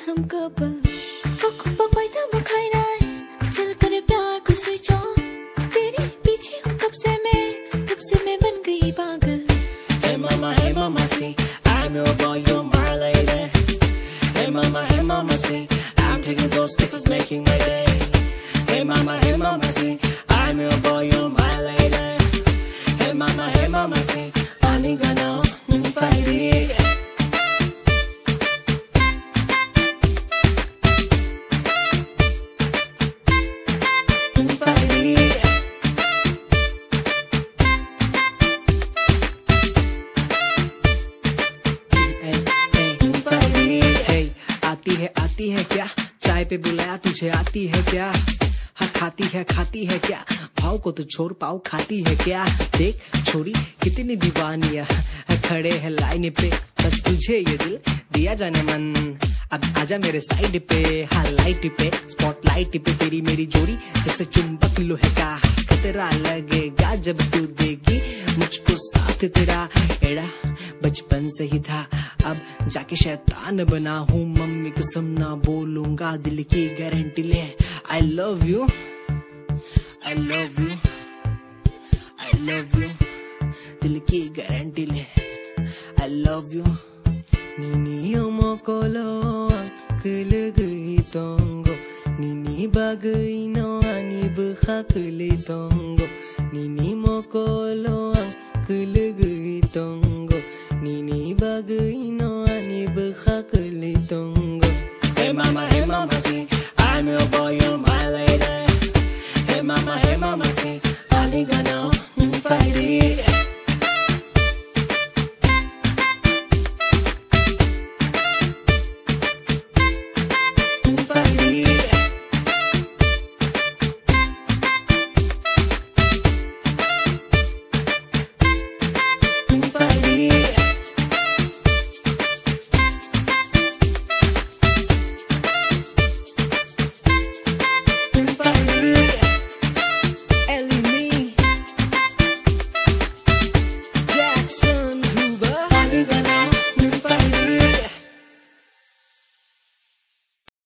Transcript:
हम कपल को पाई था मुखाई ना चल करे प्यार को स्विच ऑन तेरे पीछे हूँ कब से मैं बन गई पागल। Hey mama, see, I'm your boy, you're my lady. Hey mama, see, I'm taking those kisses, making my day. Hey mama, see, I'm your boy, you're my lady. Hey mama, see, I'm gonna fight it. आती है क्या चाय पे बुलाया तुझे आती है क्या हाँ खाती है क्या भाव को तो छोड़ पाओ खाती है क्या देख छोरी कितनी दीवानिया खड़े है लाइन पे बस तुझे ये दिल दिया जाने मन अब आजा मेरे साइड पे हाँ लाइट पे स्पॉटलाइट पे तेरी मेरी जोड़ी जैसे चुंबक लोहे का खतरा लगेगा जब तू देगी मुझको साथ तेरा एड़ा बचपन से ही था अब जाके शैतान बना हूँ मम्मी कसम ना बोलूंगा दिल की गारंटी ले I love you दिल की गारंटी ले I love you Nini omokolo akele gui tongo Nini bagai no ani bukhakele tongo Nini mokolo akele gui tongo Nini bagai no ani bukhakele